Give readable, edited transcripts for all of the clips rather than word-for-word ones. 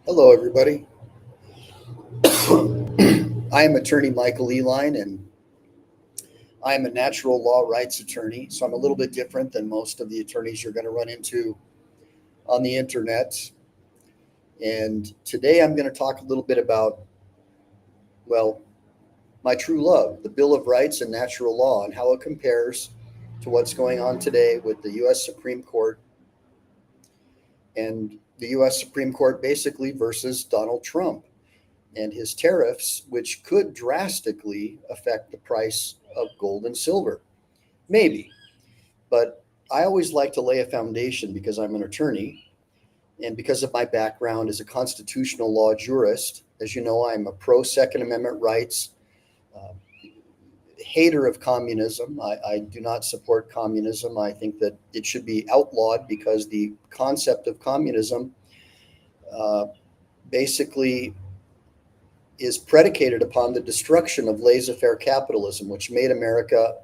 Hello, everybody. I am attorney Michael Ehline, and I am a natural law rights attorney. So I'm a little bit different than most of the attorneys you're going to run into on the internet. And today I'm going to talk a little bit about, well, my true love, the Bill of Rights and natural law, and how it compares to what's going on today with the U.S. Supreme Court and the U.S. Supreme Court basically versus Donald Trump and his tariffs, which could drastically affect the price of gold and silver. Maybe, but I always like to lay a foundation because I'm an attorney and because of my background as a constitutional law jurist. As you know, I'm a pro Second Amendment rights, uh, hater of communism. I do not support communism. I think that it should be outlawed because the concept of communism uh, basically is predicated upon the destruction of laissez-faire capitalism, which made America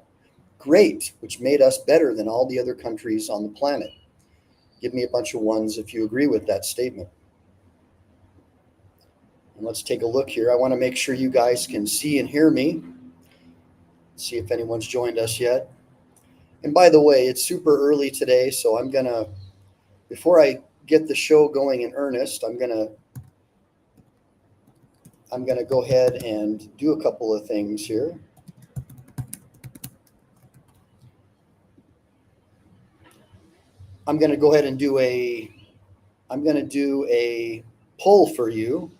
great, which made us better than all the other countries on the planet. Give me a bunch of ones if you agree with that statement. And let's take a look here. I want to make sure you guys can see and hear me. See if anyone's joined us yet. And by the way, it's super early today, so before I get the show going in earnest, I'm gonna go ahead and do a couple of things here. I'm gonna go ahead and I'm gonna do a poll for you.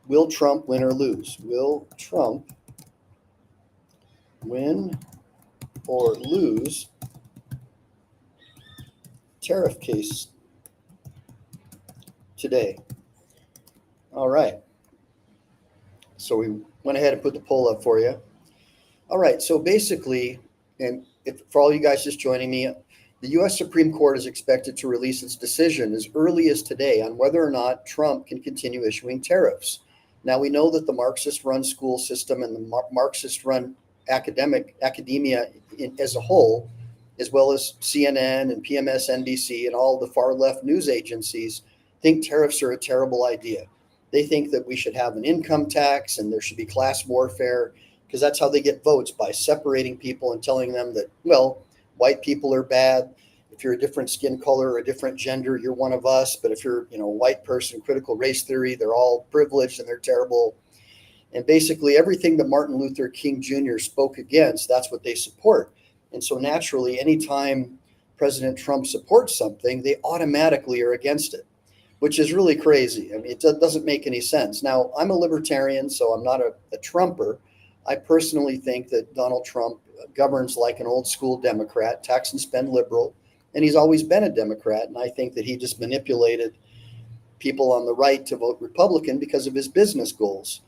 Will Trump win or lose? Will Trump win or lose tariff case today? All right. So we went ahead and put the poll up for you. All right. So basically, and for all you guys just joining me, the U.S. Supreme Court is expected to release its decision as early as today on whether or not Trump can continue issuing tariffs. Now, we know that the Marxist-run school system and the Marxist-run academia as a whole, as well as CNN and PMSNBC and all the far-left news agencies, think tariffs are a terrible idea. They think that we should have an income tax and there should be class warfare because that's how they get votes, by separating people and telling them that, well, white people are bad. If you're a different skin color or a different gender, you're one of us. But if you're, a white person, critical race theory, they're all privileged and they're terrible. And basically everything that Martin Luther King Jr. spoke against, that's what they support. And so naturally, anytime President Trump supports something, they automatically are against it, which is really crazy. I mean, it doesn't make any sense. Now, I'm a libertarian, so I'm not a Trumper. I personally think that Donald Trump governs like an old school Democrat, tax and spend liberal, and he's always been a Democrat. And I think that he just manipulated people on the right to vote Republican because of his business goals.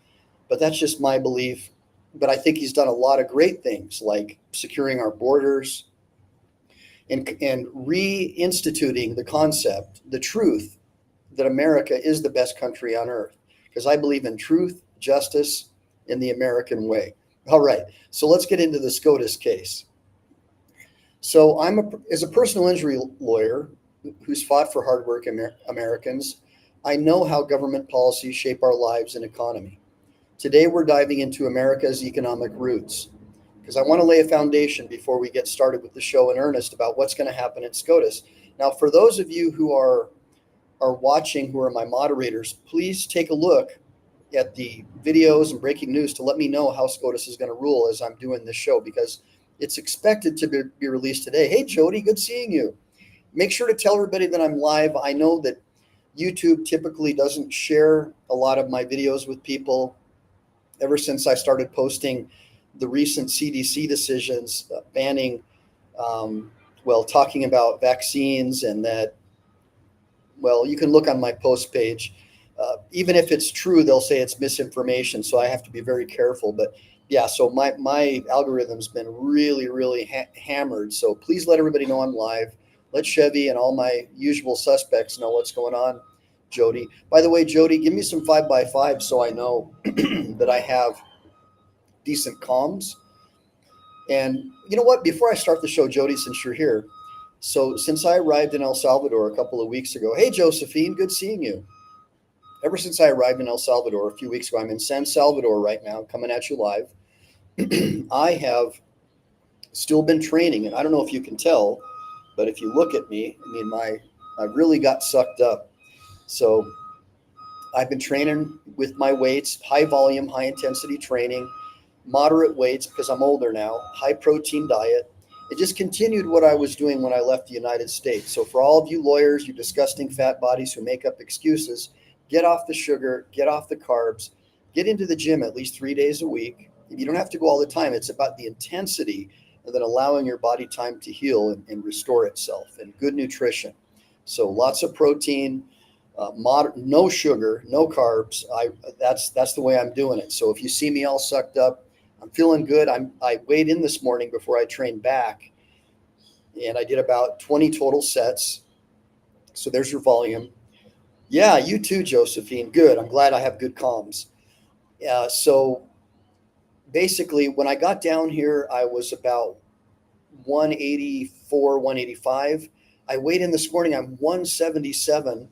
But that's just my belief. But I think he's done a lot of great things, like securing our borders and reinstituting the concept, the truth, that America is the best country on earth. Because I believe in truth, justice, in the American way. All right, so let's get into the SCOTUS case. So as a personal injury lawyer who's fought for hardworking Americans, I know how government policies shape our lives and economy. Today, we're diving into America's economic roots because I want to lay a foundation before we get started with the show in earnest about what's going to happen at SCOTUS. Now, for those of you who are watching, who are my moderators, please take a look at the videos and breaking news to let me know how SCOTUS is going to rule as I'm doing this show, because it's expected to be released today. Hey, Jody, good seeing you. Make sure to tell everybody that I'm live. I know that YouTube typically doesn't share a lot of my videos with people. Ever since I started posting the recent CDC decisions banning, talking about vaccines, and that, well, you can look on my post page. Even if it's true, they'll say it's misinformation. So I have to be very careful. But yeah, so my algorithm's been really, really hammered. So please let everybody know I'm live. Let Chevy and all my usual suspects know what's going on. Jody, by the way, Jody, give me some 5x5 so I know that I have decent comms. And you know what? Before I start the show, Jody, since you're here, So since I arrived in El Salvador a couple of weeks ago, hey, Josephine, good seeing you. Ever since I arrived in El Salvador a few weeks ago, I'm in San Salvador right now, coming at you live. I have still been training, and I don't know if you can tell, but if you look at me, I mean, I really got sucked up. So I've been training with my weights, high volume, high intensity training, moderate weights because I'm older now, high protein diet. It just continued what I was doing when I left the United States. So for all of you lawyers, you disgusting fat bodies who make up excuses, get off the sugar, get off the carbs, get into the gym at least 3 days a week. You don't have to go all the time. It's about the intensity and then allowing your body time to heal and restore itself, and good nutrition. So lots of protein, no sugar, no carbs. That's the way I'm doing it. So if you see me all sucked up, I'm feeling good. I weighed in this morning before I trained back, and I did about 20 total sets. So there's your volume. Yeah, you too, Josephine. Good. I'm glad I have good comms. So basically, when I got down here, I was about 184, 185. I weighed in this morning. I'm 177.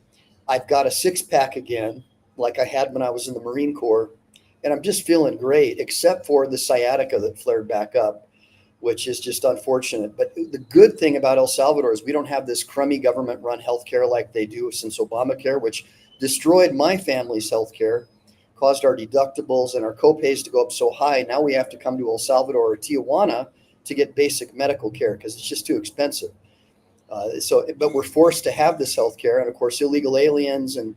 I've got a six-pack again, like I had when I was in the Marine Corps, and I'm just feeling great, except for the sciatica that flared back up, which is just unfortunate. But the good thing about El Salvador is we don't have this crummy government-run healthcare like they do since Obamacare, which destroyed my family's healthcare, caused our deductibles and our copays to go up so high. Now we have to come to El Salvador or Tijuana to get basic medical care because it's just too expensive. But we're forced to have this health care. And of course, illegal aliens and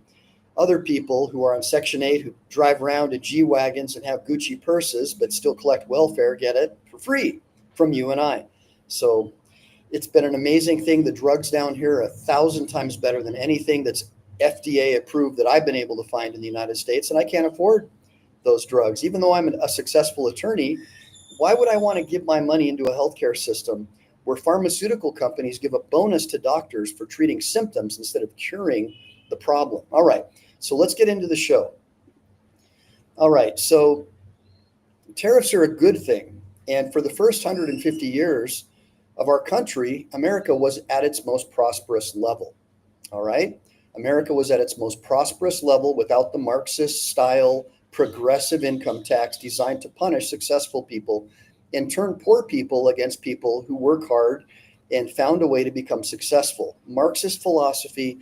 other people who are on Section 8 who drive around in G-Wagons and have Gucci purses but still collect welfare get it for free from you and I. So it's been an amazing thing. The drugs down here are 1,000 times better than anything that's FDA approved that I've been able to find in the United States. And I can't afford those drugs. Even though I'm a successful attorney, why would I want to give my money into a healthcare system where pharmaceutical companies give a bonus to doctors for treating symptoms instead of curing the problem? All right, so let's get into the show. All right, so tariffs are a good thing. And for the first 150 years of our country, America was at its most prosperous level. All right, America was at its most prosperous level without the Marxist style progressive income tax designed to punish successful people and turn poor people against people who work hard and found a way to become successful. Marxist philosophy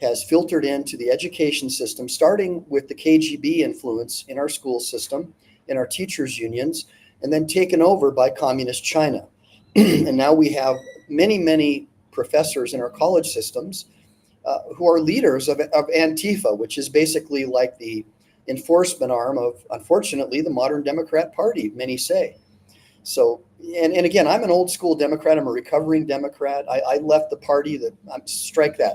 has filtered into the education system, starting with the KGB influence in our school system, in our teachers' unions, and then taken over by communist China. And now we have many, many professors in our college systems who are leaders of Antifa, which is basically like the enforcement arm of, unfortunately, the modern Democrat Party, many say. So, and again, I'm an old school Democrat. I'm a recovering Democrat. I left the party strike that.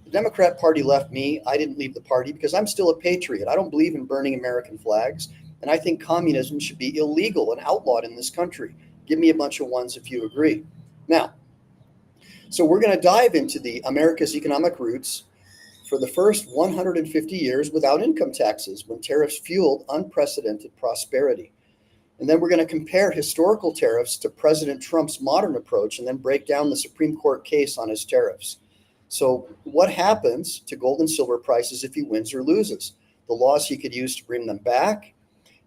The Democrat Party left me. I didn't leave the party because I'm still a patriot. I don't believe in burning American flags. And I think communism should be illegal and outlawed in this country. Give me a bunch of ones if you agree. Now, so we're going to dive into the America's economic roots for the first 150 years without income taxes, when tariffs fueled unprecedented prosperity. And then we're going to compare historical tariffs to President Trump's modern approach and then break down the Supreme Court case on his tariffs. So what happens to gold and silver prices if he wins or loses? The laws he could use to bring them back,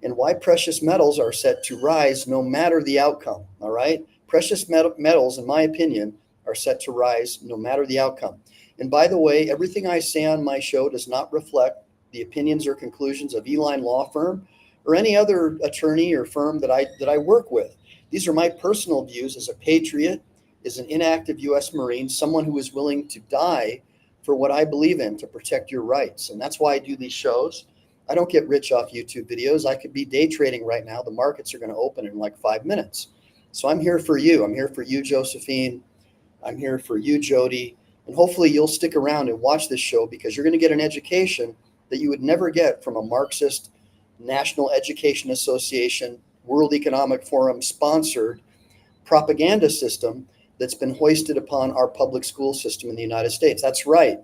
and why precious metals are set to rise no matter the outcome. All right? Precious metals, in my opinion, are set to rise no matter the outcome. And by the way, everything I say on my show does not reflect the opinions or conclusions of Ehline Law Firm or any other attorney or firm that I work with. These are my personal views as a patriot, as an inactive U.S. Marine, someone who is willing to die for what I believe in to protect your rights. And that's why I do these shows. I don't get rich off YouTube videos. I could be day trading right now. The markets are going to open in like 5 minutes. So I'm here for you. I'm here for you, Josephine. I'm here for you, Jody. And hopefully you'll stick around and watch this show because you're going to get an education that you would never get from a Marxist National Education Association, World Economic Forum sponsored propaganda system that's been hoisted upon our public school system in the United States. That's right.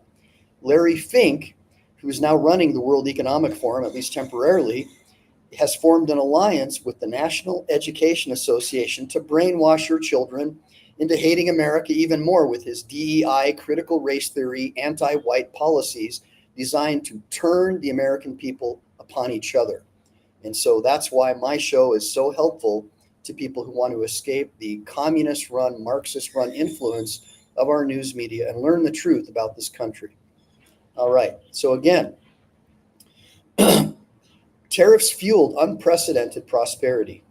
Larry Fink, who's now running the World Economic Forum, at least temporarily, has formed an alliance with the National Education Association to brainwash your children into hating America even more with his DEI, critical race theory, anti-white policies designed to turn the American people upon each other. And so that's why my show is so helpful to people who want to escape the communist-run, Marxist-run influence of our news media and learn the truth about this country. All right. So again, tariffs fueled unprecedented prosperity.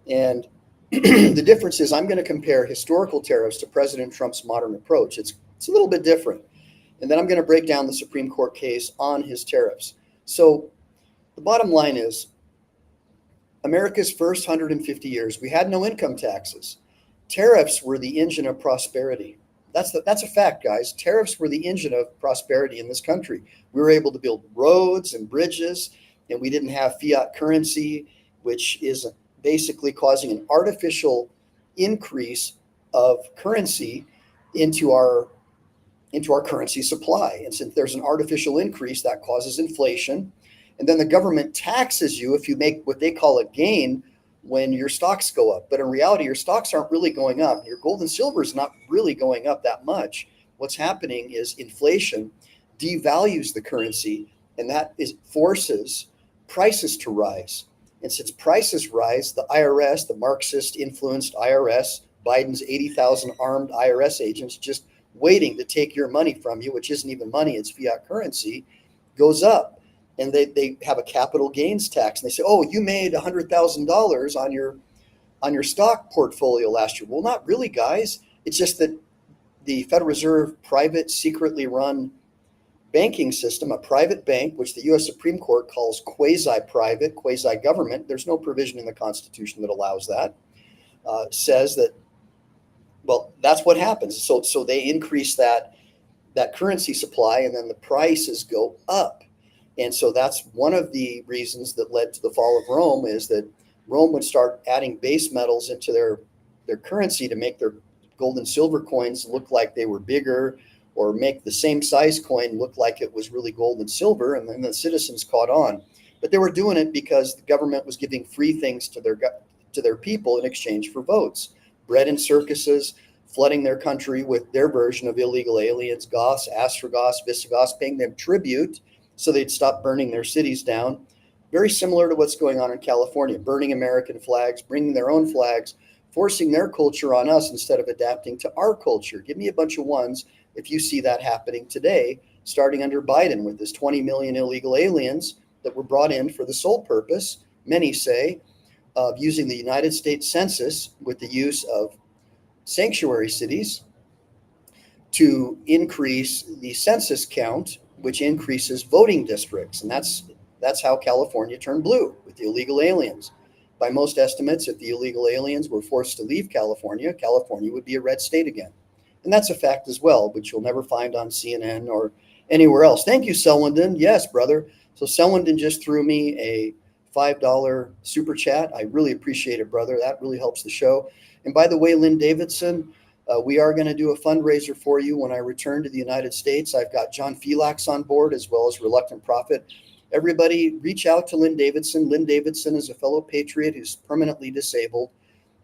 And the difference is I'm going to compare historical tariffs to President Trump's modern approach. It's a little bit different. And then I'm going to break down the Supreme Court case on his tariffs. So the bottom line is America's first 150 years, we had no income taxes. Tariffs were the engine of prosperity. That's a fact, guys. Tariffs were the engine of prosperity in this country. We were able to build roads and bridges, and we didn't have fiat currency, which is basically causing an artificial increase of currency into our currency supply. And since there's an artificial increase, that causes inflation. And then the government taxes you if you make what they call a gain when your stocks go up. But in reality, your stocks aren't really going up. Your gold and silver is not really going up that much. What's happening is inflation devalues the currency, and that forces prices to rise. And since prices rise, the IRS, the Marxist-influenced IRS, Biden's 80,000 armed IRS agents just waiting to take your money from you, which isn't even money, it's fiat currency, goes up. And they have a capital gains tax. And they say, oh, you made $100,000 on your stock portfolio last year. Well, not really, guys. It's just that the Federal Reserve private, secretly run banking system, a private bank, which the U.S. Supreme Court calls quasi-private, quasi-government, there's no provision in the Constitution that allows that, says that, well, that's what happens. So they increase that currency supply, and then the prices go up. And so that's one of the reasons that led to the fall of Rome, is that Rome would start adding base metals into their currency to make their gold and silver coins look like they were bigger, or make the same size coin look like it was really gold and silver. And then the citizens caught on. But they were doing it because the government was giving free things to their people in exchange for votes. Bread and circuses, flooding their country with their version of illegal aliens, Goths, Ostrogoths, Visigoths, paying them tribute so they'd stop burning their cities down. Very similar to what's going on in California, burning American flags, bringing their own flags, forcing their culture on us instead of adapting to our culture. Give me a bunch of ones if you see that happening today, starting under Biden with his 20 million illegal aliens that were brought in for the sole purpose, many say, of using the United States Census with the use of sanctuary cities to increase the census count, which increases voting districts. And that's how California turned blue with the illegal aliens. By most estimates, if the illegal aliens were forced to leave California, California would be a red state again. And that's a fact as well, which you'll never find on CNN or anywhere else. Thank you, Selwyn. Yes, brother. So Selwyn just threw me a $5 super chat. I really appreciate it, brother. That really helps the show. And by the way, Lynn Davidson, we are going to do a fundraiser for you when I return to the United States. I've got John Felix on board, as well as Reluctant Prophet. Everybody reach out to Lynn Davidson. Lynn Davidson is a fellow patriot who's permanently disabled.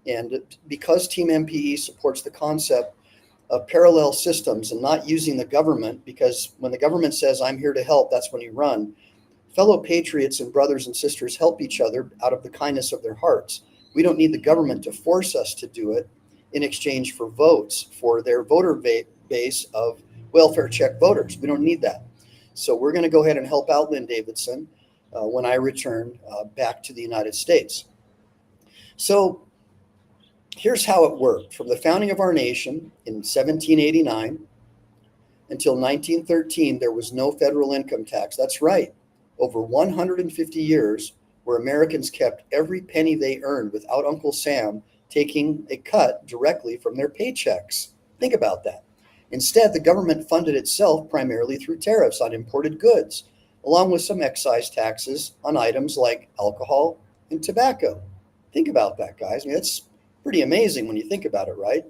And because Team MPE supports the concept of parallel systems and not using the government, because when the government says, I'm here to help, that's when you run. Fellow patriots and brothers and sisters help each other out of the kindness of their hearts. We don't need the government to force us to do it in exchange for votes for their voter base of welfare check voters. We don't need that. So we're going to go ahead and help out Lynn Davidson when I return back to the United States. So here's how it worked. From the founding of our nation in 1789 until 1913, there was no federal income tax. That's right. Over 150 years where Americans kept every penny they earned without Uncle Sam taking a cut directly from their paychecks. Think about that. Instead, the government funded itself primarily through tariffs on imported goods, along with some excise taxes on items like alcohol and tobacco. Think about that, guys. I mean, it's pretty amazing when you think about it, right?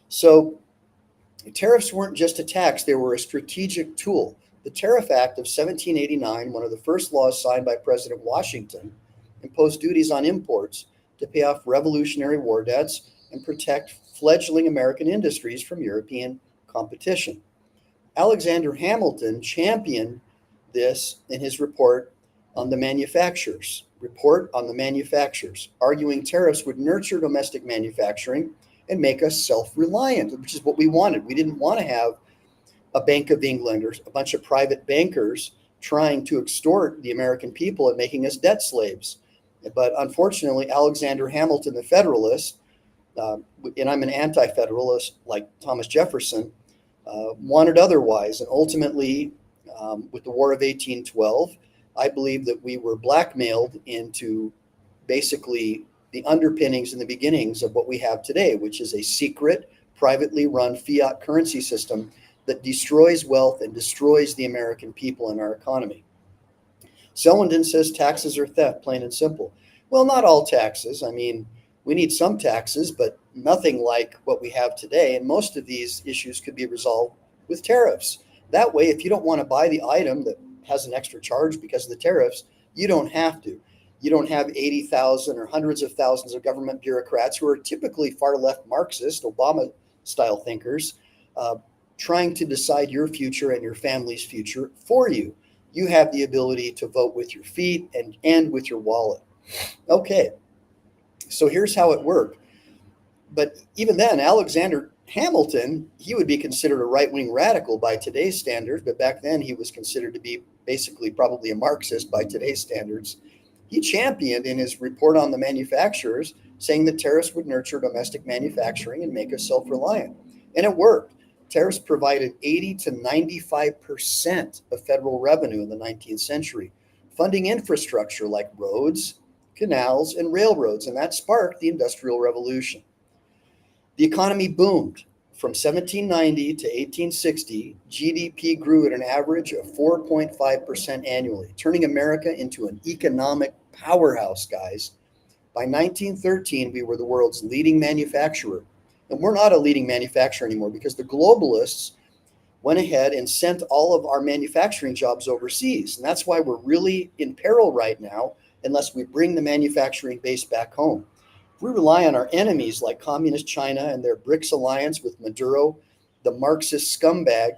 So tariffs weren't just a tax, they were a strategic tool. The Tariff Act of 1789, one of the first laws signed by President Washington, imposed duties on imports to pay off Revolutionary War debts and protect fledgling American industries from European competition. Alexander Hamilton championed this in his report on the manufacturers, arguing tariffs would nurture domestic manufacturing and make us self-reliant, which is what we wanted. We didn't want to have a Bank of England or a bunch of private bankers trying to extort the American people and making us debt slaves. But unfortunately, Alexander Hamilton, the Federalist, and I'm an anti-federalist like Thomas Jefferson, wanted otherwise. And ultimately, with the War of 1812, I believe that we were blackmailed into basically the underpinnings and the beginnings of what we have today, which is a secret, privately run fiat currency system that destroys wealth and destroys the American people and our economy. Sellenden says taxes are theft, plain and simple. Well, not all taxes. I mean, we need some taxes, but nothing like what we have today. And most of these issues could be resolved with tariffs. That way, if you don't want to buy the item that has an extra charge because of the tariffs, you don't have to. You don't have 80,000 or hundreds of thousands of government bureaucrats who are typically far left Marxist, Obama-style thinkers, trying to decide your future and your family's future for you. You have the ability to vote with your feet and with your wallet. Okay, so here's how it worked. But even then, Alexander Hamilton, he would be considered a right-wing radical by today's standards, but back then he was considered to be basically probably a Marxist by today's standards. He championed in his report on the manufacturers, saying that tariffs would nurture domestic manufacturing and make us self-reliant. And it worked. Tariffs provided 80 to 95% of federal revenue in the 19th century, funding infrastructure like roads, canals, and railroads, and that sparked the Industrial Revolution. The economy boomed. From 1790 to 1860, GDP grew at an average of 4.5% annually, turning America into an economic powerhouse, guys. By 1913, we were the world's leading manufacturer. And we're not a leading manufacturer anymore because the globalists went ahead and sent all of our manufacturing jobs overseas. And that's why we're really in peril right now unless we bring the manufacturing base back home. If we rely on our enemies like Communist China and their BRICS alliance with Maduro, the Marxist scumbag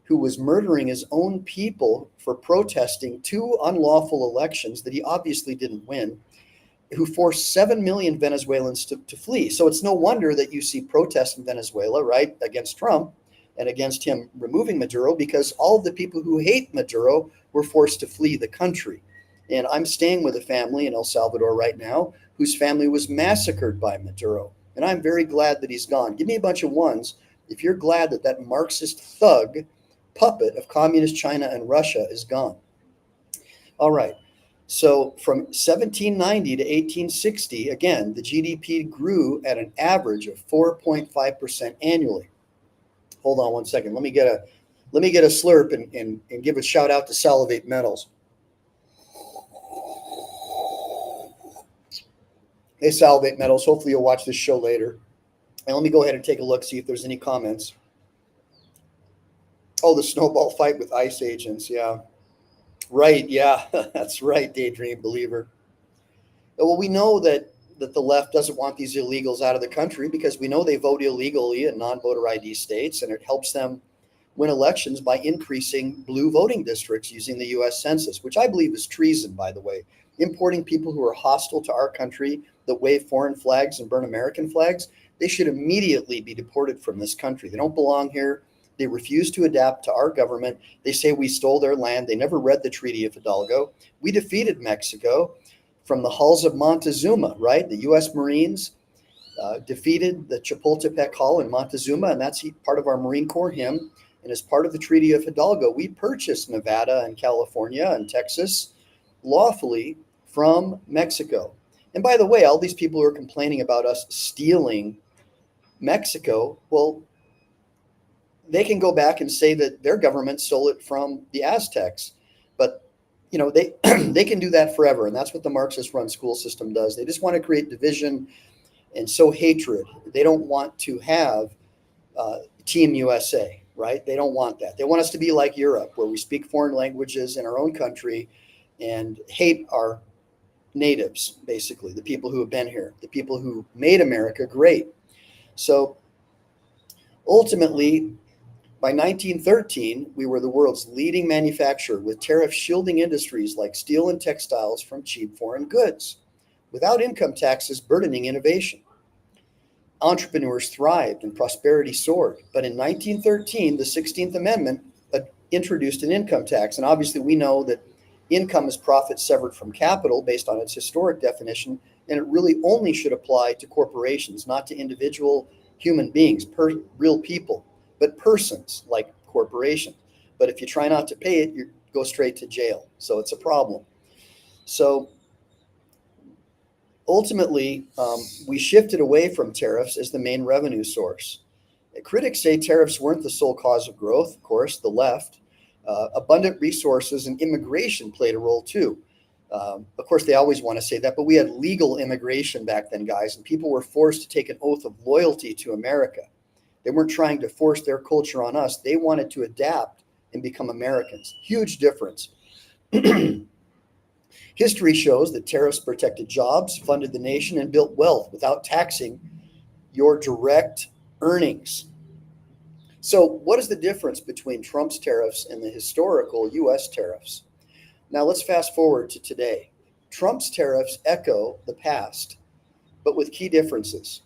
who was murdering his own people for protesting two unlawful elections that he obviously didn't win, who forced 7 million Venezuelans to flee. So it's no wonder that you see protests in Venezuela, right, against Trump and against him removing Maduro, because all of the people who hate Maduro were forced to flee the country. And I'm staying with a family in El Salvador right now whose family was massacred by Maduro. And I'm very glad that he's gone. Give me a bunch of ones if you're glad that that Marxist thug puppet of Communist China and Russia is gone. All right. So from 1790 to 1860, again, the GDP grew at an average of 4.5% annually. Hold on one second. Let me get a slurp and give a shout out to Salivate Metals. Hey, Salivate Metals. Hopefully you'll watch this show later. And let me go ahead and take a look, see if there's any comments. Oh, the snowball fight with ICE agents. Yeah. Right. Yeah, that's right, Daydream Believer. Well, we know that the left doesn't want these illegals out of the country because we know they vote illegally in non-voter ID states, and it helps them win elections by increasing blue voting districts using the U.S. Census, which I believe is treason, by the way. Importing people who are hostile to our country, that wave foreign flags and burn American flags, they should immediately be deported from this country. They don't belong here. They refuse to adapt to our government. They say we stole their land. They never read the Treaty of Hidalgo. We defeated Mexico from the hulls of Montezuma, right? The U.S. Marines defeated the Chapultepec Hull in Montezuma, and that's part of our Marine Corps hymn. And as part of the Treaty of Hidalgo, we purchased Nevada and California and Texas lawfully from Mexico. And by the way, all these people who are complaining about us stealing Mexico, well, they can go back and say that their government stole it from the Aztecs. But, you know, they they can do that forever. And that's what the Marxist run school system does. They just want to create division and sow hatred. They don't want to have Team USA, right? They don't want that. They want us to be like Europe, where we speak foreign languages in our own country and hate our natives, basically, the people who have been here, the people who made America great. So ultimately, by 1913, we were the world's leading manufacturer, with tariffs shielding industries like steel and textiles from cheap foreign goods, without income taxes burdening innovation. Entrepreneurs thrived and prosperity soared. But in 1913, the 16th Amendment introduced an income tax. And obviously, we know that income is profit severed from capital based on its historic definition, and it really only should apply to corporations, not to individual human beings, real people, but persons like corporations. But if you try not to pay it, you go straight to jail. So it's a problem. So ultimately, we shifted away from tariffs as the main revenue source. Critics say tariffs weren't the sole cause of growth, of course, the left. Abundant resources and immigration played a role too. Of course, they always want to say that, but we had legal immigration back then, guys, and people were forced to take an oath of loyalty to America. They weren't trying to force their culture on us. They wanted to adapt and become Americans. Huge difference. History shows that tariffs protected jobs, funded the nation, and built wealth without taxing your direct earnings. So, what is the difference between Trump's tariffs and the historical U.S. tariffs? Now, let's fast forward to today. Trump's tariffs echo the past, but with key differences.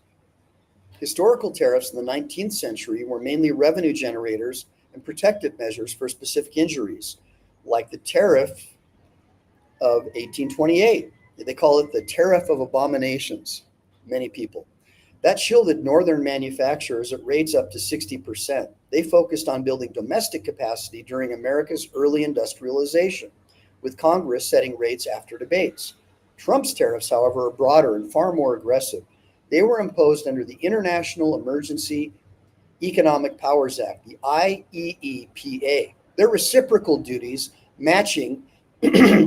Historical tariffs in the 19th century were mainly revenue generators and protective measures for specific injuries, like the tariff of 1828. They call it the Tariff of Abominations, many people. That shielded northern manufacturers at rates up to 60%. They focused on building domestic capacity during America's early industrialization, with Congress setting rates after debates. Trump's tariffs, however, are broader and far more aggressive. They were imposed under the International Emergency Economic Powers Act, the IEEPA. They're reciprocal duties matching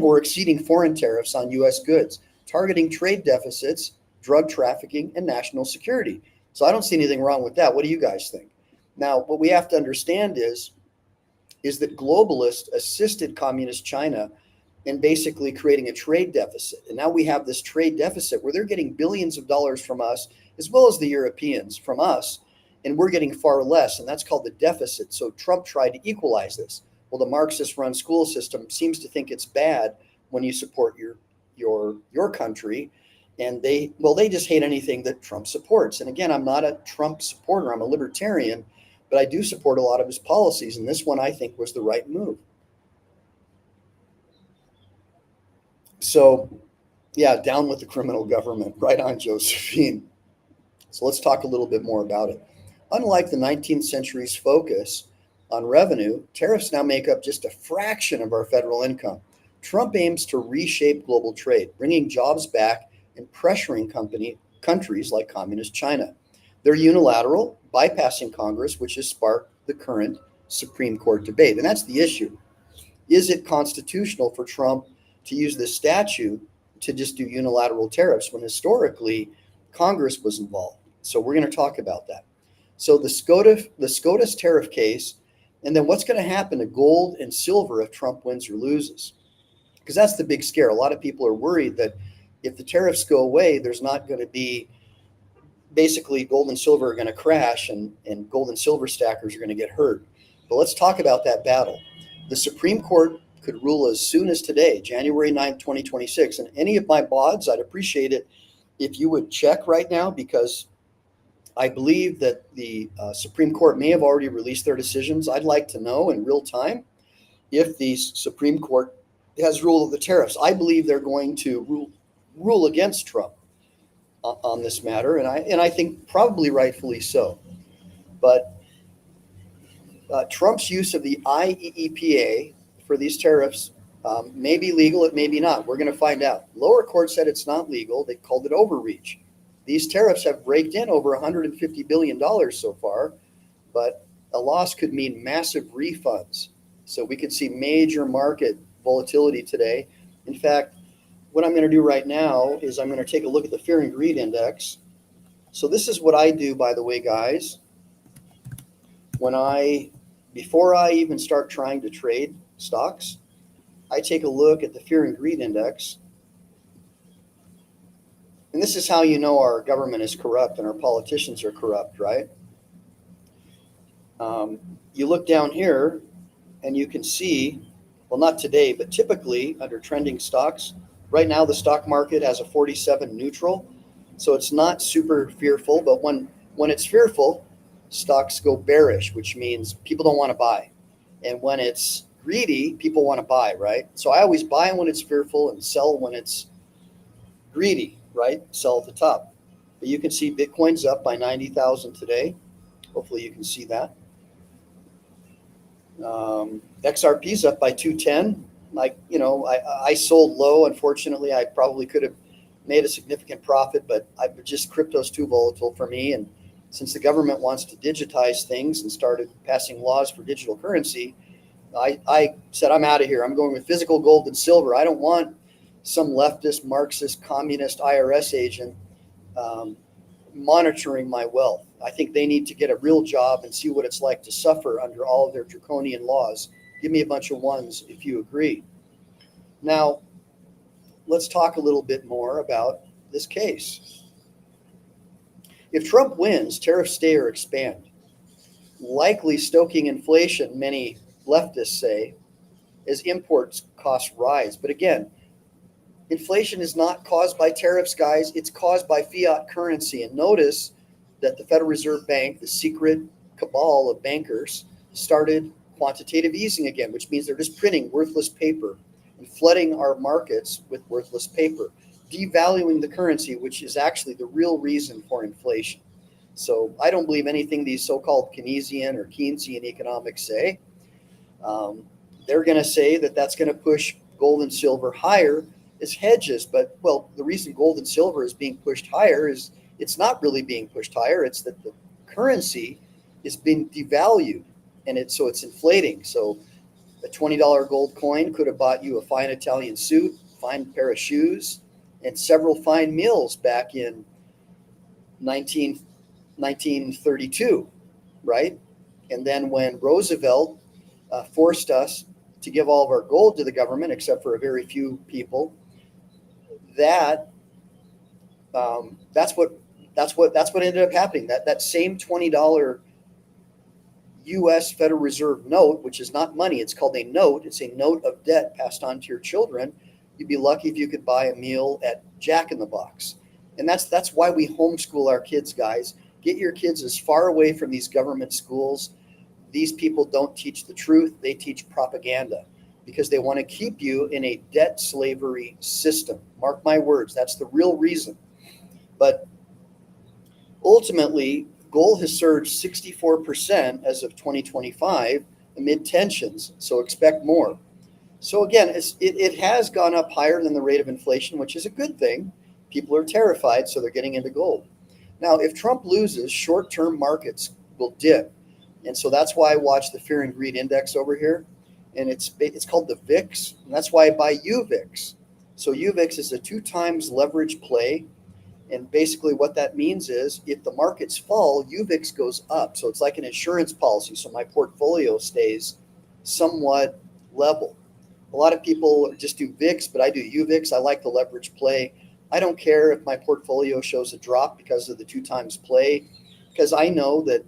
or exceeding foreign tariffs on U.S. goods, targeting trade deficits, drug trafficking, and national security. So I don't see anything wrong with that. What do you guys think? Now, what we have to understand is that globalists assisted communist China in basically creating a trade deficit. And now we have this trade deficit where they're getting billions of dollars from us, as well as the Europeans from us, and we're getting far less. And that's called the deficit. So Trump tried to equalize this. Well, the Marxist-run school system seems to think it's bad when you support your country, and they just hate anything that Trump supports. And again, I'm not a Trump supporter. I'm a libertarian, but I do support a lot of his policies, and this one I think was the right move. So, yeah, down with the criminal government. Right on, Josephine. So let's talk a little bit more about it. Unlike the 19th century's focus on revenue, tariffs now make up just a fraction of our federal income. Trump aims to reshape global trade, bringing jobs back and pressuring countries like communist China. They're unilateral, bypassing Congress, which has sparked the current Supreme Court debate. And that's the issue. Is it constitutional for Trump to use this statute to just do unilateral tariffs when historically Congress was involved? So we're going to talk about that. So the SCOTUS tariff case, and then what's going to happen to gold and silver if Trump wins or loses? Because that's the big scare. A lot of people are worried that if the tariffs go away, there's not going to be, basically gold and silver are going to crash, and gold and silver stackers are going to get hurt. But let's talk about that battle. The Supreme Court could rule as soon as today, January 9th, 2026. And any of my bods, I'd appreciate it if you would check right now, because I believe that the Supreme Court may have already released their decisions. I'd like to know in real time if the Supreme Court has ruled the tariffs. I believe they're going to rule against Trump on this matter, and I think probably rightfully so. But Trump's use of the IEEPA for these tariffs may be legal, it may be not. We're going to find out. Lower court said it's not legal. They called it overreach. These tariffs have raked in over $150 billion so far, but a loss could mean massive refunds. So we could see major market volatility today. In fact, what I'm going to do right now is I'm going to take a look at the Fear and Greed Index. So this is what I do, by the way, guys. Before I even start trying to trade stocks, I take a look at the Fear and Greed Index. And this is how you know our government is corrupt and our politicians are corrupt, right? You look down here and you can see, well, not today, but typically under trending stocks, right now the stock market has a 47 neutral. So it's not super fearful, but when it's fearful, stocks go bearish, which means people don't want to buy. And when it's greedy, people want to buy, right? So I always buy when it's fearful and sell when it's greedy, right? Sell at the top. But you can see Bitcoin's up by 90,000 today. Hopefully you can see that. XRP's up by 210. Like, I sold low. Unfortunately, I probably could have made a significant profit, but crypto's too volatile for me. And since the government wants to digitize things and started passing laws for digital currency, I said, I'm out of here. I'm going with physical gold and silver. I don't want some leftist, Marxist, communist IRS agent monitoring my wealth. I think they need to get a real job and see what it's like to suffer under all of their draconian laws. Give me a bunch of ones if you agree. Now, let's talk a little bit more about this case. If Trump wins, tariffs stay or expand, likely stoking inflation, many leftists say, as imports costs rise. But again, inflation is not caused by tariffs, guys. It's caused by fiat currency. And notice that the Federal Reserve Bank, the secret cabal of bankers, started quantitative easing again, which means they're just printing worthless paper and flooding our markets with worthless paper, devaluing the currency, which is actually the real reason for inflation. So I don't believe anything these so-called Keynesian or Keynesian economics say. They're going to say that that's going to push gold and silver higher as hedges. But, well, the reason gold and silver is being pushed higher is it's not really being pushed higher. It's that the currency is being devalued, and it's inflating. So a $20 gold coin could have bought you a fine Italian suit, fine pair of shoes, and several fine meals back in 1932, right? And then when Roosevelt forced us to give all of our gold to the government, except for a very few people, that's what ended up happening. That same $20 U.S. Federal Reserve note, which is not money, it's called a note. It's a note of debt passed on to your children. You'd be lucky if you could buy a meal at Jack in the Box. And that's why we homeschool our kids, guys. Get your kids as far away from these government schools. These people don't teach the truth. They teach propaganda because they want to keep you in a debt slavery system. Mark my words. That's the real reason. But ultimately, gold has surged 64% as of 2025 amid tensions. So expect more. So again, it has gone up higher than the rate of inflation, which is a good thing. People are terrified, so they're getting into gold. Now, if Trump loses, short-term markets will dip. And so that's why I watch the Fear and Greed Index over here. And it's called the VIX. And that's why I buy UVIX. So UVIX is a 2 times leverage play. And basically what that means is if the markets fall, UVIX goes up. So it's like an insurance policy. So my portfolio stays somewhat level. A lot of people just do VIX, but I do UVIX. I like the leverage play. I don't care if my portfolio shows a drop because of the 2 times play, because I know that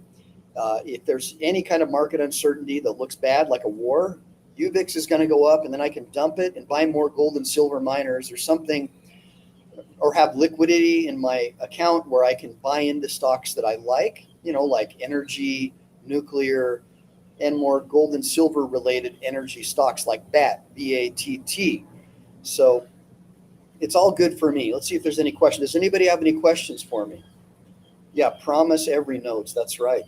if there's any kind of market uncertainty that looks bad, like a war, UVIX is going to go up, and then I can dump it and buy more gold and silver miners or something, or have liquidity in my account where I can buy into stocks that I like, like energy, nuclear, and more gold and silver related energy stocks like BAT, B-A-T-T. So it's all good for me. Let's see if there's any questions. Does anybody have any questions for me? Yeah, promise every notes. That's right.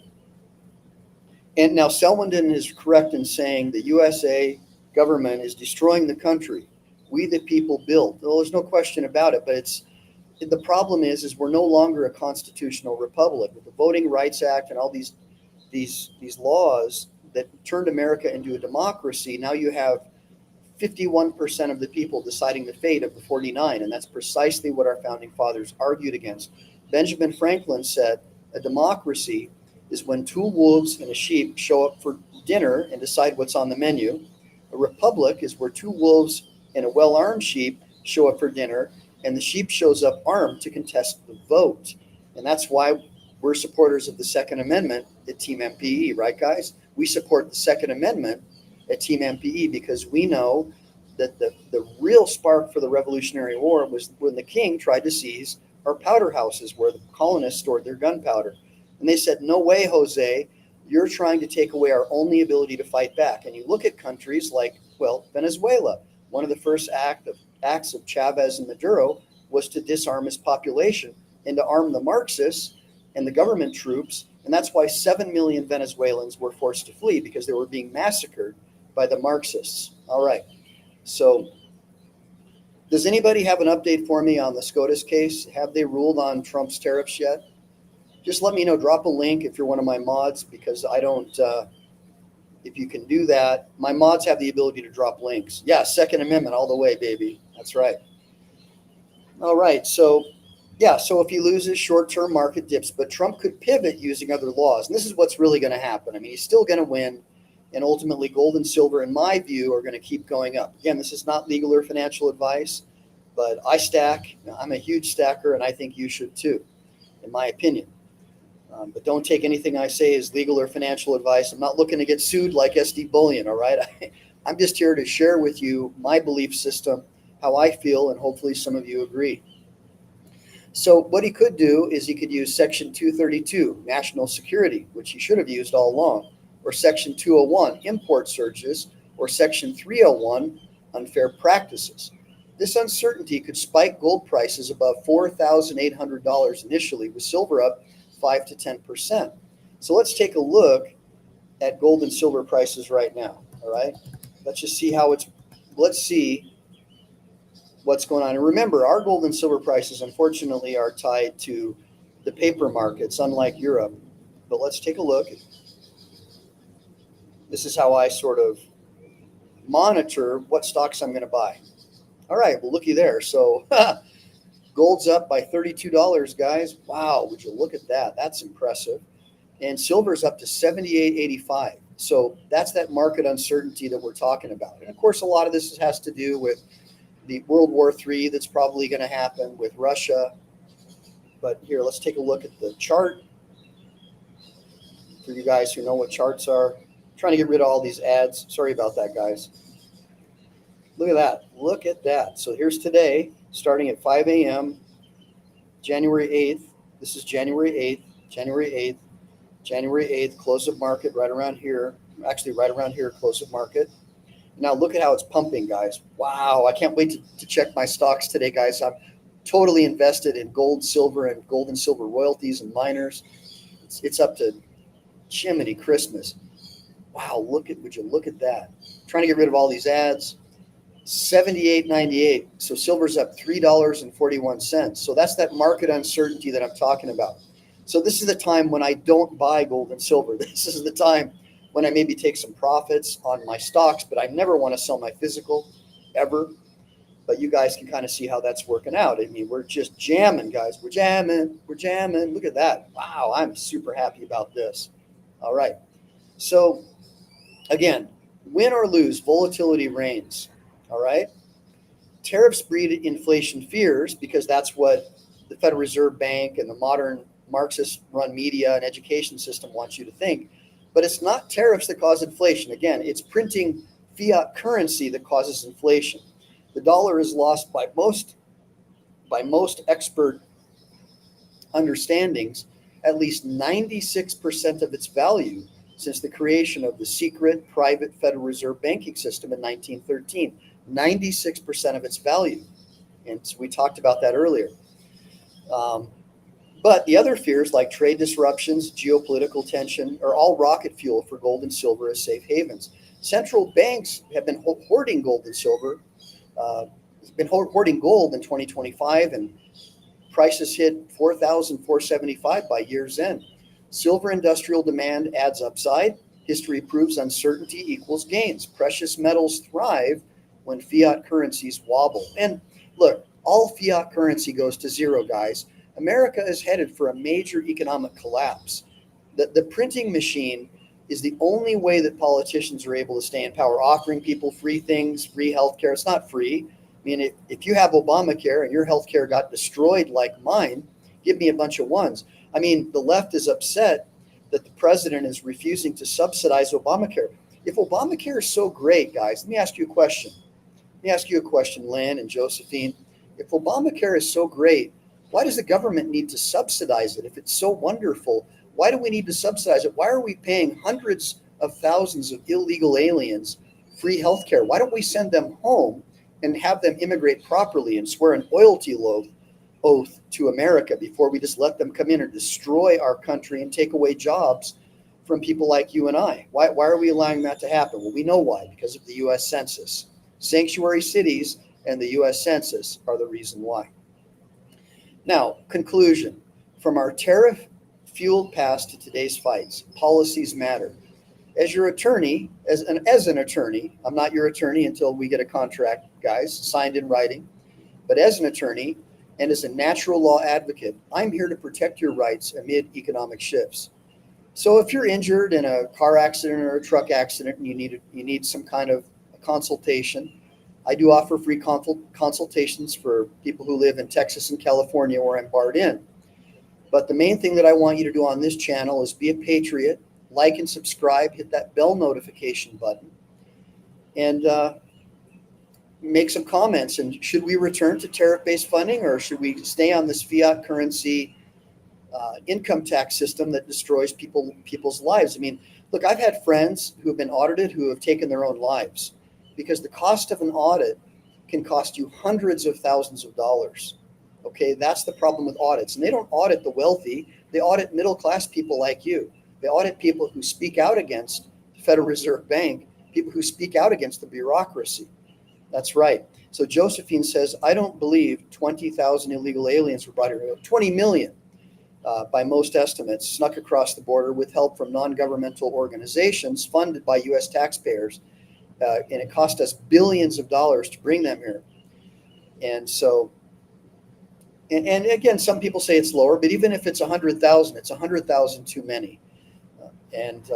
And now Selwyn is correct in saying the USA government is destroying the country. We the people built. Well, there's no question about it, but the problem is we're no longer a constitutional republic. With the Voting Rights Act and all these laws that turned America into a democracy, now you have 51% of the people deciding the fate of the 49, and that's precisely what our founding fathers argued against. Benjamin Franklin said a democracy is when 2 wolves and a sheep show up for dinner and decide what's on the menu. A republic is where 2 wolves and a well-armed sheep show up for dinner and the sheep shows up armed to contest the vote. And that's why we're supporters of the Second Amendment at Team MPE, right, guys? We support the Second Amendment at Team MPE because we know that the real spark for the Revolutionary War was when the king tried to seize our powder houses where the colonists stored their gunpowder. And they said, no way, Jose, you're trying to take away our only ability to fight back. And you look at countries like, well, Venezuela. One of the first acts of Chavez and Maduro was to disarm his population and to arm the Marxists and the government troops. And that's why 7 million Venezuelans were forced to flee, because they were being massacred by the Marxists. All right. So does anybody have an update for me on the SCOTUS case? Have they ruled on Trump's tariffs yet? Just let me know. Drop a link if you're one of my mods, because I don't, if you can do that. My mods have the ability to drop links. Yeah, Second Amendment all the way, baby. That's right. All right. So, yeah, so if he loses, short-term market dips, but Trump could pivot using other laws. And this is what's really going to happen. I mean, he's still going to win. And ultimately, gold and silver, in my view, are going to keep going up. Again, this is not legal or financial advice, but I stack. I'm a huge stacker, and I think you should too, in my opinion. But don't take anything I say as legal or financial advice. I'm not looking to get sued like SD Bullion, all right? I'm just here to share with you my belief system, how I feel, and hopefully some of you agree. So what he could do is he could use Section 232, national security, which he should have used all along, or Section 201, import surges, or Section 301, unfair practices. This uncertainty could spike gold prices above $4,800 initially, with silver up 5 to 10%. So let's take a look at gold and silver prices right now. All right. Let's just see let's see what's going on. And remember, our gold and silver prices, unfortunately, are tied to the paper markets, unlike Europe. But let's take a look. This is how I sort of monitor what stocks I'm going to buy. All right. Well, looky there. So gold's up by $32, guys. Wow, would you look at that? That's impressive. And silver's up to $78.85. So that's that market uncertainty that we're talking about. And of course, a lot of this has to do with the World War III that's probably going to happen with Russia. But here, let's take a look at the chart. For you guys who know what charts are, I'm trying to get rid of all these ads. Sorry about that, guys. Look at that. Look at that. So here's today, starting at 5 a.m., January 8th. This is January 8th, January 8th, January 8th, close of market right around here. Actually, right around here, close of market. Now look at how it's pumping, guys. Wow, I can't wait to check my stocks today, guys. I'm totally invested in gold, silver, and gold and silver royalties and miners. It's up to Jiminy Christmas. Wow, would you look at that? Trying to get rid of all these ads. $78.98. So silver's up $3.41. So that's that market uncertainty that I'm talking about. So this is the time when I don't buy gold and silver. This is the time when I maybe take some profits on my stocks, but I never want to sell my physical ever. But you guys can kind of see how that's working out. I mean, we're just jamming, guys. We're jamming. Look at that. Wow, I'm super happy about this. All right. So again, win or lose, volatility reigns. All right. Tariffs breed inflation fears because that's what the Federal Reserve Bank and the modern Marxist-run media and education system wants you to think. But it's not tariffs that cause inflation. Again, it's printing fiat currency that causes inflation. The dollar is lost by most expert understandings at least 96% of its value since the creation of the secret private Federal Reserve banking system in 1913. 96% of its value. And so we talked about that earlier. But the other fears like trade disruptions, geopolitical tension are all rocket fuel for gold and silver as safe havens. Central banks have been hoarding gold and silver, hoarding gold in 2025, and prices hit 4,475 by year's end. Silver industrial demand adds upside. History proves uncertainty equals gains. Precious metals thrive when fiat currencies wobble. And look, all fiat currency goes to zero, guys. America is headed for a major economic collapse. The printing machine is the only way that politicians are able to stay in power, offering people free things, free healthcare. It's not free, I mean, if you have Obamacare and your health care got destroyed like mine, give me a bunch of ones. I mean, the left is upset that the president is refusing to subsidize Obamacare. If Obamacare is so great, guys, let me ask you a question. Let me ask you a question, Lynn and Josephine. If Obamacare is so great, why does the government need to subsidize it? If it's so wonderful, why do we need to subsidize it? Why are we paying hundreds of thousands of illegal aliens free health care? Why don't we send them home and have them immigrate properly and swear an loyalty oath to America before we just let them come in and destroy our country and take away jobs from people like you and I? Why are we allowing that to happen? Well, we know why, because of the U.S. Census. Sanctuary cities and the U.S. Census are the reason why. Now, conclusion. From our tariff-fueled past to today's fights, policies matter. As your attorney, as an attorney, I'm not your attorney until we get a contract, guys, signed in writing, but as an attorney and as a natural law advocate, I'm here to protect your rights amid economic shifts. So if you're injured in a car accident or a truck accident and you need some kind of consultation, I do offer free consultations for people who live in Texas and California where I'm barred in. But the main thing that I want you to do on this channel is be a patriot, like and subscribe, hit that bell notification button, and make some comments. And should we return to tariff-based funding, or should we stay on this fiat currency income tax system that destroys people's lives? I mean, look, I've had friends who have been audited who have taken their own lives because the cost of an audit can cost you hundreds of thousands of dollars. Okay, that's the problem with audits. And they don't audit the wealthy, they audit middle-class people like you. They audit people who speak out against the Federal Reserve Bank, people who speak out against the bureaucracy. That's right. So Josephine says, I don't believe 20,000 illegal aliens were brought here. 20 million by most estimates snuck across the border with help from non-governmental organizations funded by U.S. taxpayers. And it cost us billions of dollars to bring them here. And so, and again, some people say it's lower, but even if it's 100,000, it's 100,000 too many. And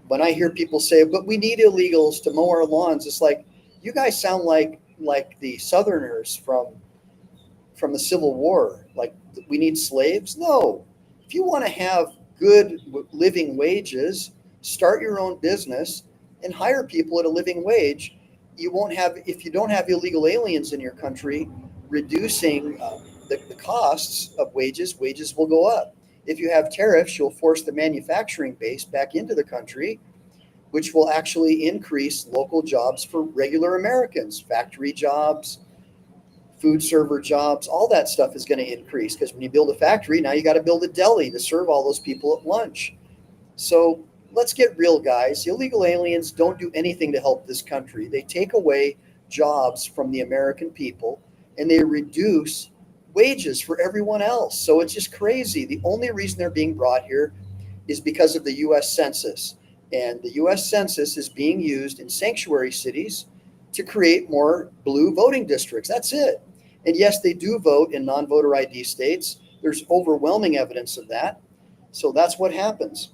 when I hear people say, but we need illegals to mow our lawns, it's like, you guys sound like the Southerners from the Civil War. Like, we need slaves? No. If you want to have good living wages, start your own business and hire people at a living wage. You won't have, if you don't have illegal aliens in your country, reducing the costs of wages will go up. If you have tariffs, you'll force the manufacturing base back into the country, which will actually increase local jobs for regular Americans, factory jobs, food server jobs, all that stuff is going to increase because when you build a factory, now you got to build a deli to serve all those people at lunch. So let's get real, guys. Illegal aliens don't do anything to help this country. They take away jobs from the American people and they reduce wages for everyone else. So it's just crazy. The only reason they're being brought here is because of the U.S. Census. And the U.S. Census is being used in sanctuary cities to create more blue voting districts. That's it. And yes, they do vote in non-voter ID states. There's overwhelming evidence of that. So that's what happens.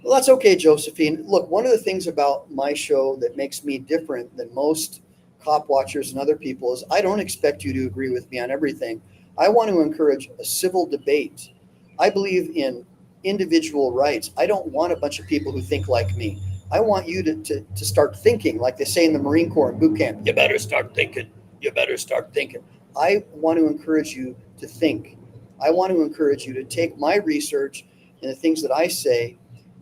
Well, that's okay, Josephine. Look, one of the things about my show that makes me different than most cop watchers and other people is I don't expect you to agree with me on everything. I want to encourage a civil debate. I believe in individual rights. I don't want a bunch of people who think like me. I want you to start thinking, like they say in the Marine Corps in boot camp. You better start thinking. You better start thinking. I want to encourage you to think. I want to encourage you to take my research and the things that I say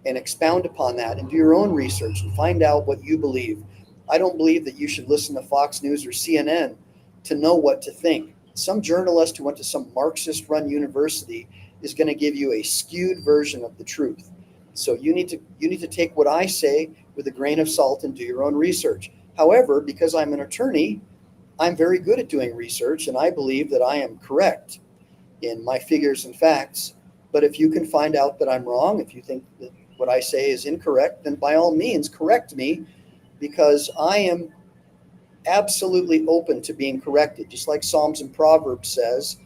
and expound upon that and do your own research and find out what you believe. I don't believe that you should listen to Fox News or CNN to know what to think. Some journalist who went to some Marxist-run university is going to give you a skewed version of the truth. So you need to take what I say with a grain of salt and do your own research. However, because I'm an attorney, I'm very good at doing research, and I believe that I am correct in my figures and facts. But if you can find out that I'm wrong, if you think that what I say is incorrect, then by all means correct me, because I am absolutely open to being corrected. Just like Psalms and Proverbs says,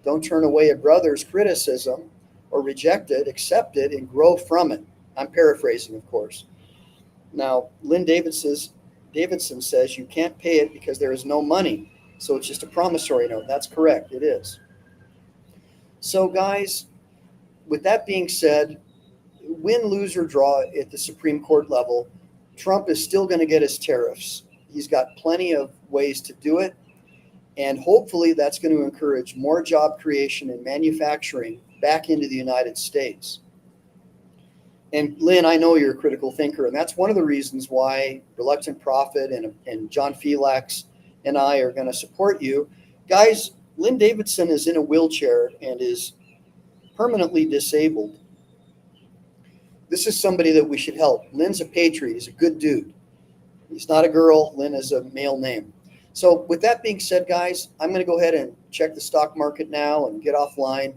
don't turn away a brother's criticism or reject it, accept it, and grow from it. I'm paraphrasing, of course. Now, Lynn Davis Davidson says you can't pay it because there is no money. So it's just a promissory note. That's correct. It is. So guys, with that being said, win, lose, or draw at the Supreme Court level, Trump is still going to get his tariffs. He's got plenty of ways to do it. And hopefully that's going to encourage more job creation and manufacturing back into the United States. And Lynn, I know you're a critical thinker, and that's one of the reasons why Reluctant Prophet and John Felix and I are going to support you. Guys, Lynn Davidson is in a wheelchair and is permanently disabled. This is somebody that we should help. Lynn's a patriot. He's a good dude. He's not a girl. Lynn is a male name. So with that being said, guys, I'm going to go ahead and check the stock market now and get offline.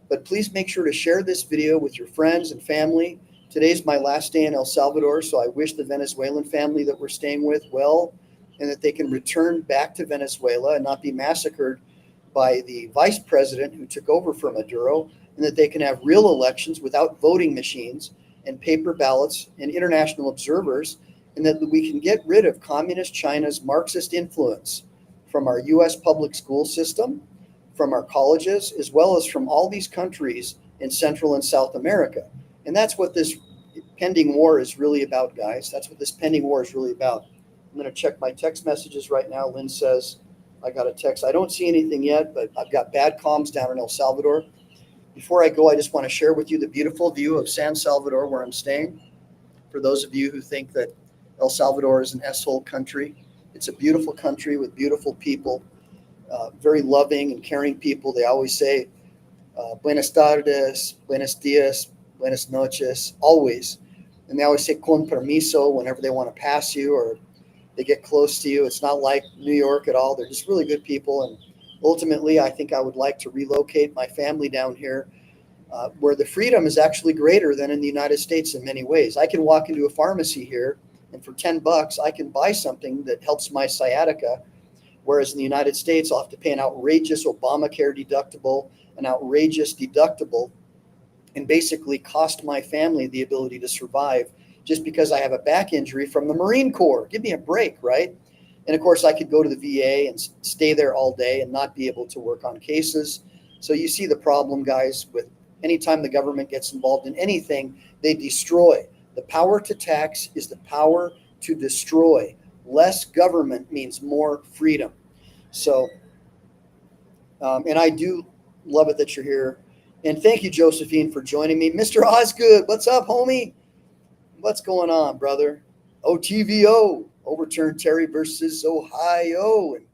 But please make sure to share this video with your friends and family. Today's my last day in El Salvador, so I wish the Venezuelan family that we're staying with well, and that they can return back to Venezuela and not be massacred by the vice president who took over from Maduro, and that they can have real elections without voting machines and paper ballots and international observers, and that we can get rid of communist China's Marxist influence from our U.S. public school system, from our colleges, as well as from all these countries in Central and South America. And that's what this pending war is really about, guys. That's what this pending war is really about. I'm going to check my text messages right now. Lynn says, I got a text. I don't see anything yet, but I've got bad comms down in El Salvador. Before I go, I just want to share with you the beautiful view of San Salvador where I'm staying. For those of you who think that El Salvador is an S-hole country, it's a beautiful country with beautiful people, very loving and caring people. They always say, buenas tardes, buenos dias, buenas noches, always. And they always say con permiso whenever they want to pass you or they get close to you. It's not like New York at all. They're just really good people. And ultimately, I think I would like to relocate my family down here where the freedom is actually greater than in the United States in many ways. I can walk into a pharmacy here and for $10, I can buy something that helps my sciatica. Whereas in the United States, I'll have to pay an outrageous Obamacare deductible, an outrageous deductible, and basically cost my family the ability to survive just because I have a back injury from the Marine Corps. Give me a break, right? And of course, I could go to the VA and stay there all day and not be able to work on cases. So you see the problem, guys, with anytime the government gets involved in anything, they destroy. The power to tax is the power to destroy. Less government means more freedom. So, and I do love it that you're here. And thank you, Josephine, for joining me. Mr. Osgood, what's up, homie? What's going on, brother? OTVO, overturn Terry versus Ohio and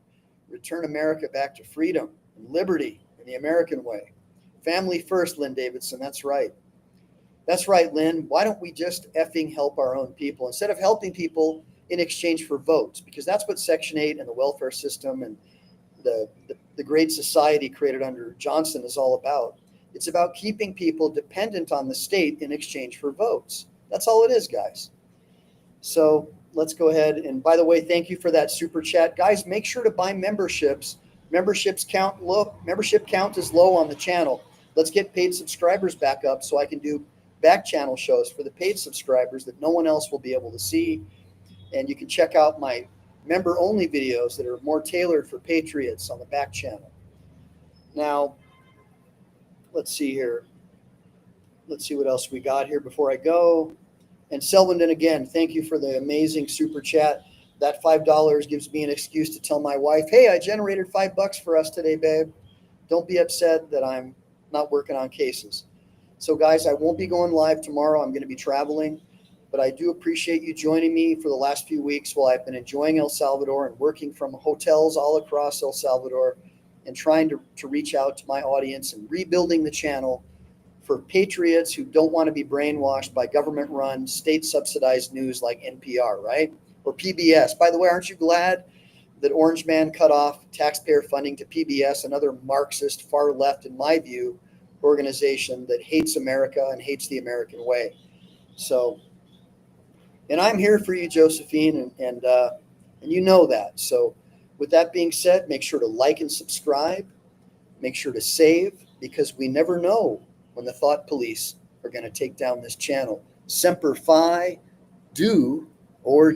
return America back to freedom and liberty in the American way. Family first, Lynn Davidson. That's right. That's right, Lynn. Why don't we just effing help our own people instead of helping people in exchange for votes? Because that's what Section 8 and the welfare system and the Great Society created under Johnson is all about. It's about keeping people dependent on the state in exchange for votes. That's all it is, guys. So let's go ahead. And by the way, thank you for that super chat. Guys, make sure to buy memberships. Membership count is low on the channel. Let's get paid subscribers back up so I can do back channel shows for the paid subscribers that no one else will be able to see. And you can check out my member only videos that are more tailored for patriots on the back channel. Now, let's see here. Let's see what else we got here before I go. And Selvindon, again, thank you for the amazing super chat. That $5 gives me an excuse to tell my wife, hey, I generated $5 for us today, babe. Don't be upset that I'm not working on cases. So, guys, I won't be going live tomorrow. I'm going to be traveling. But I do appreciate you joining me for the last few weeks while I've been enjoying El Salvador and working from hotels all across El Salvador and trying to reach out to my audience and rebuilding the channel for patriots who don't want to be brainwashed by government-run, state-subsidized news like NPR, right? Or PBS. By the way, aren't you glad that Orange Man cut off taxpayer funding to PBS, another Marxist, far-left, in my view, organization that hates America and hates the American way? So, and I'm here for you, Josephine, and you know that. So with that being said, make sure to like and subscribe. Make sure to save, because we never know when the thought police are going to take down this channel. Semper Fi, do or